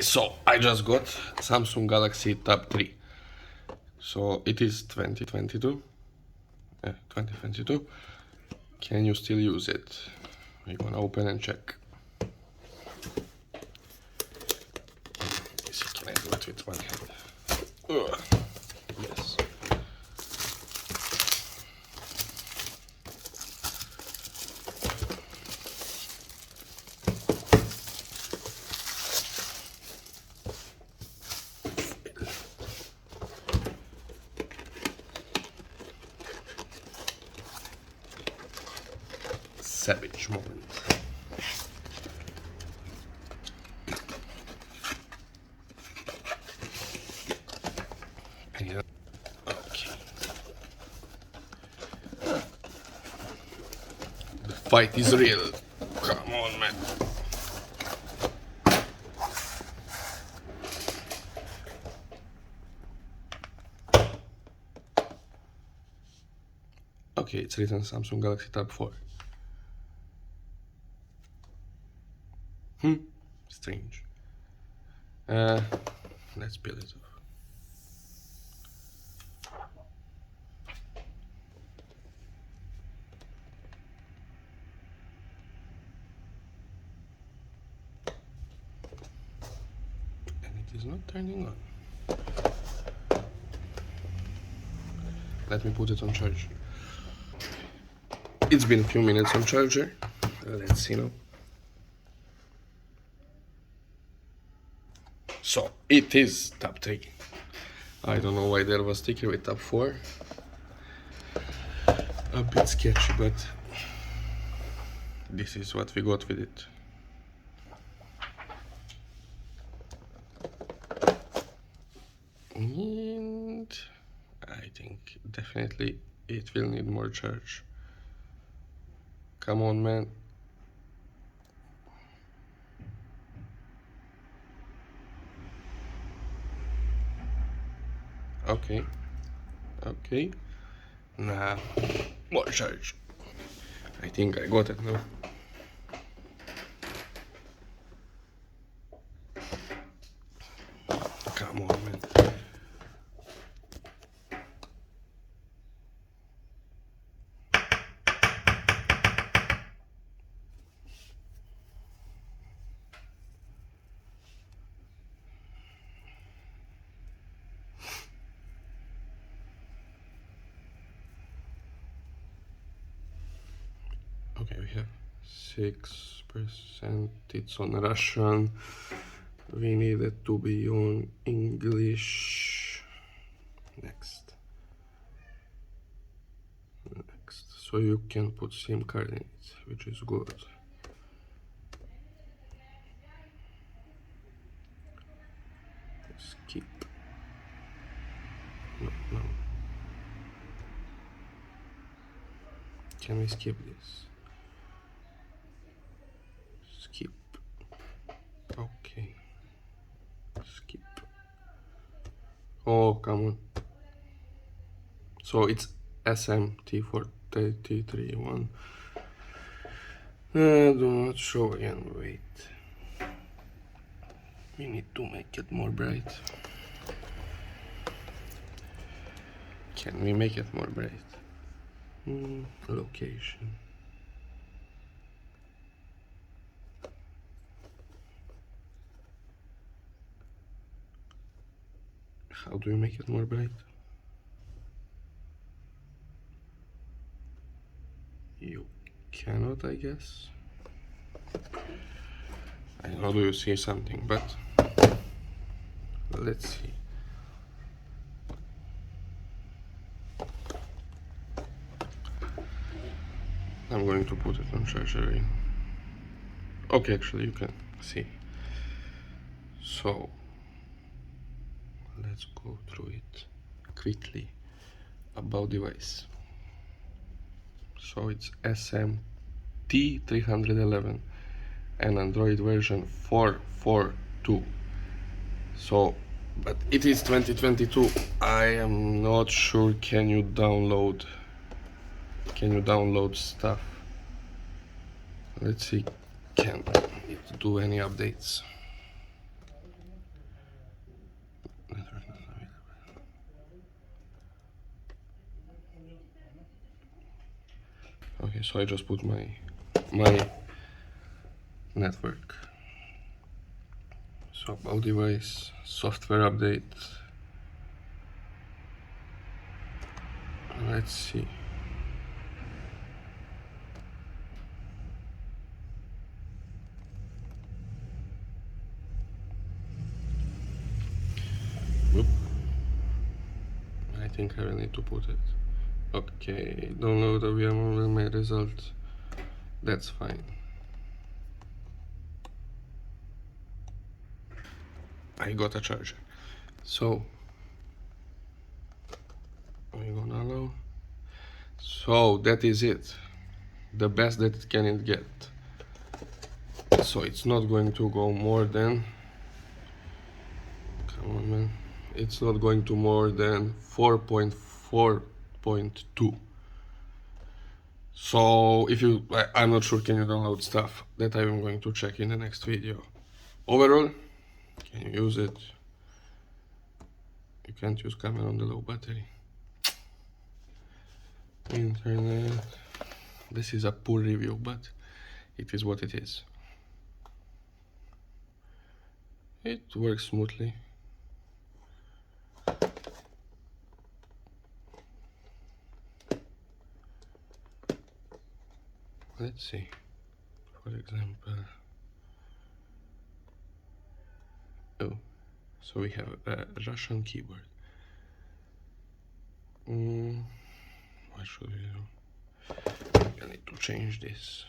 So I just got Samsung Galaxy Tab 3. So it is 2022. 2022. Can you still use it? We're gonna open and check. Let's see, can I do it with one hand? Yes. Savage moment. Okay. The fight is real. Come on, man. Okay, it's written Samsung Galaxy Tab 4. Strange. Let's peel it off. And it is not turning on. Let me put it on charge. It's been a few minutes on charger. Let's see now. So it is Tab 3. I don't know why there was sticker with Tab 4. A bit sketchy, but this is what we got with it. And I think definitely it will need more charge. Come on, man. Okay. Okay. Nah. More charge. I think I got it now. Come on, man. Okay, we have 6%. It's on Russian. We need it to be on English. Next. So you can put SIM card in it, which is good. Skip. No. Can we skip this? Skip. Okay. Skip. Oh, come on. So it's SMT431. Do not show again. Wait. We need to make it more bright. Can we make it more bright? Location. How do you make it more bright? You cannot, I guess. I don't know, do you see something, but let's see. I'm going to put it on charger. Okay, actually you can see. So let's go through it quickly. About device. So it's SMT311 and Android version 4.4.2. So, but it is 2022. I am not sure. Can you download stuff? Let's see. Can it do any updates? Okay, so I just put my network. So about device, software update. Let's see. Whoop. I think I will need to put it. Okay, download the VMware will make results. That's fine. I got a charger. So we're gonna allow. So that is it. The best that it can get. So it's not going to go more than, come on man, it's not going to more than 4.4.2. So if you, I'm not sure can you download stuff that I'm going to check in the next video. Overall, can you use it? You can't use camera on the low battery. Internet, this is a poor review, but it is what it is. It works smoothly. Let's see, for example, oh, so we have a Russian keyboard. What should we do? I need to change this.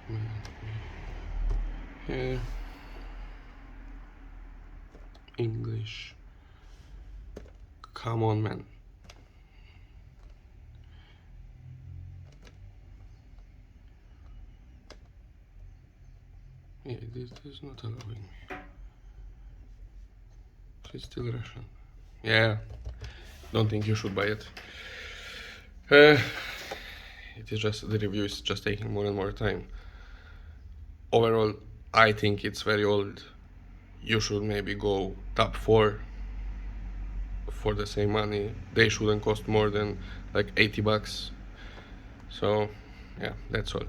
Wait, here, English. Come on, man. Yeah, this is not allowing me. It's still Russian. Yeah, don't think you should buy it. It is just, the review is just taking more and more time. Overall, I think it's very old. You should maybe go top 4 for the same money. They shouldn't cost more than like 80 bucks. So yeah, that's all.